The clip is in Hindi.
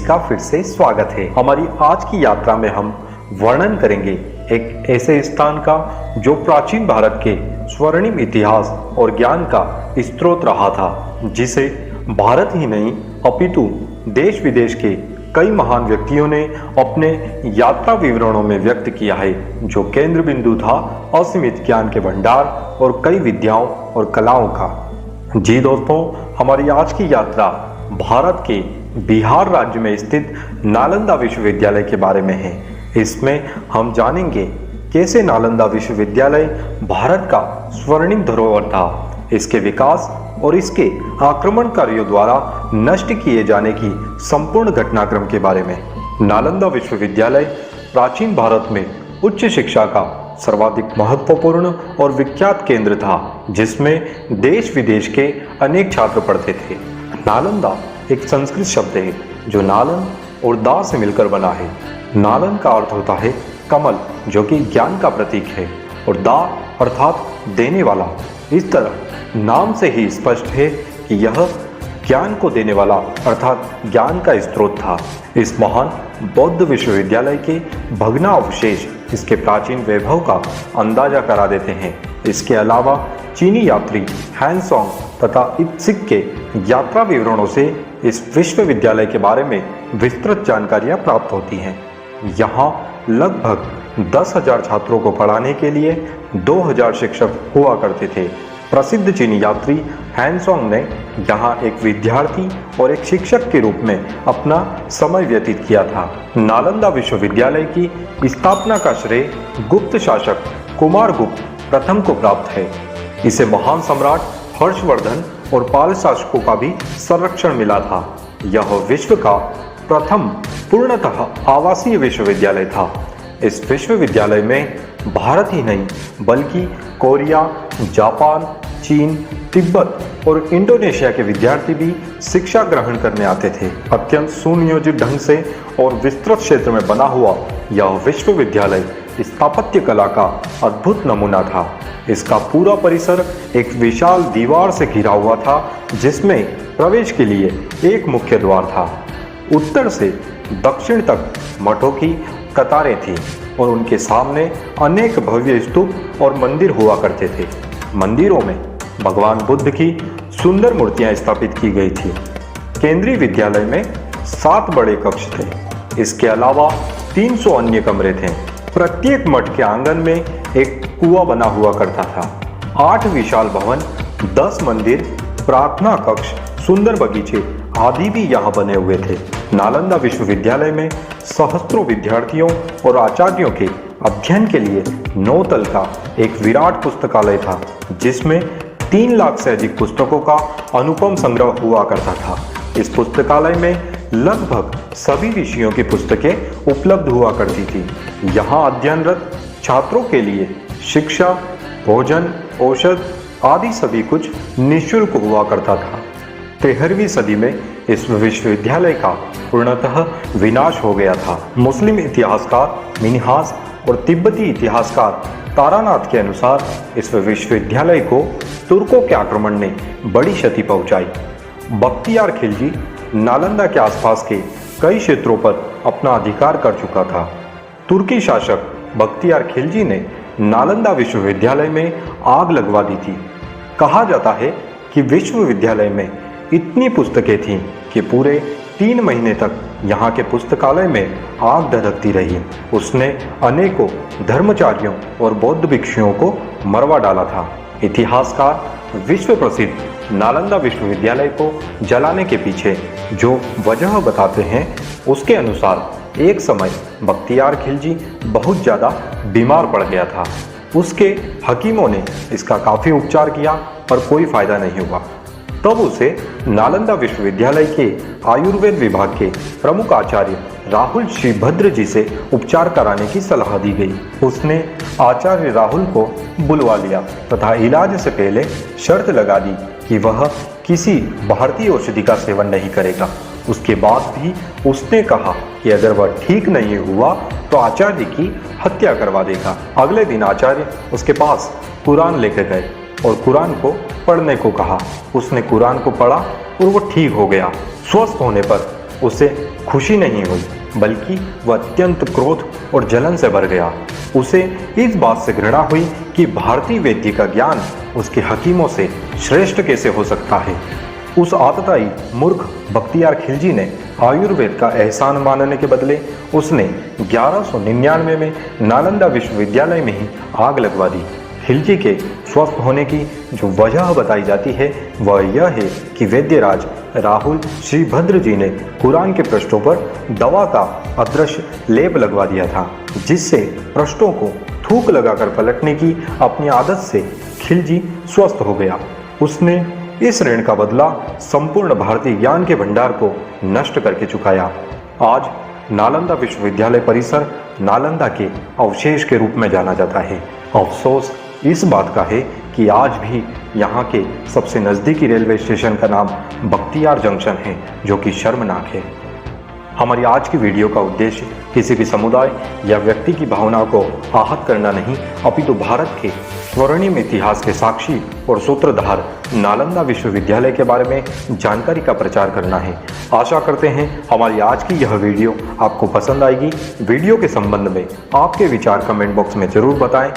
का फिर से स्वागत है। हमारी आज की यात्रा में हम वर्णन करेंगे एक ऐसे स्थान का जो प्राचीन भारत के स्वर्णिम इतिहास और ज्ञान का स्रोत रहा था, जिसे भारत ही नहीं अपितु देश विदेश के कई महान व्यक्तियों ने अपने यात्रा विवरणों में व्यक्त किया है, जो केंद्र बिंदु था असीमित ज्ञान के भंडार और कई विद्याओं और कलाओं का। जी दोस्तों, हमारी आज की यात्रा भारत के बिहार राज्य में स्थित नालंदा विश्वविद्यालय के बारे में है। इसमें हम जानेंगे कैसे नालंदा विश्वविद्यालय भारत का स्वर्णिम धरोहर था, इसके विकास और इसके आक्रमणकारियों द्वारा नष्ट किए जाने की संपूर्ण घटनाक्रम के बारे में। नालंदा विश्वविद्यालय प्राचीन भारत में उच्च शिक्षा का सर्वाधिक महत्वपूर्ण और विख्यात केंद्र था, जिसमें देश विदेश के अनेक छात्र पढ़ते थे। नालंदा एक संस्कृत शब्द है जो नालन और दा से मिलकर बना है। नालन का अर्थ होता है कमल, जो कि ज्ञान का प्रतीक है, और दा अर्थात देने वाला। इस तरह नाम से ही स्पष्ट है कि यह ज्ञान को देने वाला अर्थात ज्ञान का स्रोत था। इस महान बौद्ध विश्वविद्यालय के भग्नावशेष इसके प्राचीन वैभव का अंदाजा करा देते हैं। इसके अलावा चीनी यात्री हैंसोंग तथा इत्सिक के यात्रा विवरणों से इस विश्वविद्यालय के बारे में विस्तृत जानकारियां प्राप्त होती हैं। यहाँ लगभग 10,000 छात्रों को पढ़ाने के लिए 2,000 शिक्षक हुआ करते थे। प्रसिद्ध चीनी यात्री हैंसोंग ने यहाँ एक विद्यार्थी और एक शिक्षक के रूप में अपना समय व्यतीत किया था। नालंदा विश्वविद्यालय की स्थापना का श्रेय गुप्त शासक कुमारगुप्त प्रथम को प्राप्त है। इसे महान सम्राट हर्षवर्धन और पाल शासकों का भी संरक्षण मिला था। यह विश्व का प्रथम पूर्णतः आवासीय विश्वविद्यालय था। इस विश्वविद्यालय में भारत ही नहीं बल्कि कोरिया, जापान, चीन, तिब्बत और इंडोनेशिया के विद्यार्थी भी शिक्षा ग्रहण करने आते थे। अत्यंत सुनियोजित ढंग से और विस्तृत क्षेत्र में बना हुआ यह विश्वविद्यालय स्थापत्य कला का अद्भुत नमूना था। इसका पूरा परिसर एक विशाल दीवार से घिरा हुआ था, जिसमें प्रवेश के लिए एक मुख्य द्वार था। उत्तर से दक्षिण तक मठों की कतारें थीं और उनके सामने अनेक भव्य स्तूप और मंदिर हुआ करते थे। मंदिरों में भगवान बुद्ध की सुंदर मूर्तियां स्थापित की गई थी। केंद्रीय विद्यालय में 7 बड़े कक्ष थे। इसके अलावा 300 अन्य कमरे थे। प्रत्येक मठ के आंगन में एक कुआं बना हुआ करता था। 8 विशाल भवन, 10 मंदिर, प्रार्थना कक्ष, सुंदर बगीचे आदि भी यहाँ बने हुए थे। नालंदा विश्वविद्यालय में सहस्त्रों विद्यार्थियों और आचार्यों के अध्ययन के लिए 9 तल का एक विराट पुस्तकालय था, जिसमें 3 लाख से अधिक पुस्तकों का अनुपम संग्रह हुआ करता था। इस पुस्तकालय में लगभग सभी विषयों की पुस्तकें उपलब्ध हुआ करती थी। यहाँ अध्ययनरत छात्रों के लिए शिक्षा, भोजन, औषध आदि सभी कुछ निःशुल्क हुआ करता था। 13वीं सदी में इस विश्वविद्यालय का पूर्णतः विनाश हो गया था। मुस्लिम इतिहासकार मिन्हास और तिब्बती इतिहासकार तारानाथ के अनुसार इस विश्वविद्यालय को तुर्कों के आक्रमण ने बड़ी क्षति पहुंचाई। बख्तियार खिलजी नालंदा के आसपास के कई क्षेत्रों पर अपना अधिकार कर चुका था। तुर्की शासक बख्तियार खिलजी ने नालंदा विश्वविद्यालय में आग लगवा दी थी। कहा जाता है कि विश्वविद्यालय में इतनी पुस्तकें थीं कि पूरे 3 महीने तक यहाँ के पुस्तकालय में आग धधकती रही। उसने अनेकों धर्मचारियों और बौद्ध भिक्षुओं को मरवा डाला था। इतिहासकार विश्व प्रसिद्ध नालंदा विश्वविद्यालय को जलाने के पीछे जो वजह बताते हैं, उसके अनुसार एक समय बख्तियार खिलजी बहुत ज़्यादा बीमार पड़ गया था। उसके हकीमों ने इसका काफ़ी उपचार किया पर कोई फायदा नहीं हुआ। तब उसे नालंदा विश्वविद्यालय के आयुर्वेद विभाग के प्रमुख आचार्य राहुल श्रीभद्र जी से उपचार कराने की सलाह दी गई। उसने आचार्य राहुल को बुलवा लिया तथा इलाज से पहले शर्त लगा दी कि वह किसी भारतीय औषधि का सेवन नहीं करेगा। उसके बाद भी उसने कहा कि अगर वह ठीक नहीं हुआ तो आचार्य की हत्या करवा देगा। अगले दिन आचार्य उसके पास कुरान लेकर गए और कुरान को पढ़ने को कहा। उसने कुरान को पढ़ा और वो ठीक हो गया। स्वस्थ होने पर उसे खुशी नहीं हुई, बल्कि वह अत्यंत क्रोध और जलन से भर गया। उसे इस बात से घृणा हुई कि भारतीय वैद्य का ज्ञान उसके हकीमों से श्रेष्ठ कैसे हो सकता है। उस आतताई मूर्ख बख्तियार खिलजी ने आयुर्वेद का एहसान मानने के बदले उसने 1199 में नालंदा विश्वविद्यालय में ही आग लगवा दी। खिलजी के स्वस्थ होने की जो वजह बताई जाती है वह यह है कि वैद्यराज राहुल श्रीभद्र जी ने कुरान के पृष्ठों पर दवा का अदृश्य लेप लगवा दिया था, जिससे पृष्ठों को थूक लगाकर पलटने की अपनी आदत से खिलजी स्वस्थ हो गया। उसने इस ऋण का बदला संपूर्ण भारतीय ज्ञान के भंडार को नष्ट करके चुकाया। आज नालंदा विश्वविद्यालय परिसर नालंदा के अवशेष के रूप में जाना जाता है। अफसोस इस बात का है कि आज भी यहाँ के सबसे नज़दीकी रेलवे स्टेशन का नाम बख्तियार जंक्शन है, जो कि शर्मनाक है। हमारी आज की वीडियो का उद्देश्य किसी भी समुदाय या व्यक्ति की भावना को आहत करना नहीं, अपितु भारत के स्वर्णिम इतिहास के साक्षी और सूत्रधार नालंदा विश्वविद्यालय के बारे में जानकारी का प्रचार करना है। आशा करते हैं हमारी आज की यह वीडियो आपको पसंद आएगी। वीडियो के संबंध में आपके विचार कमेंट बॉक्स में जरूर बताएं।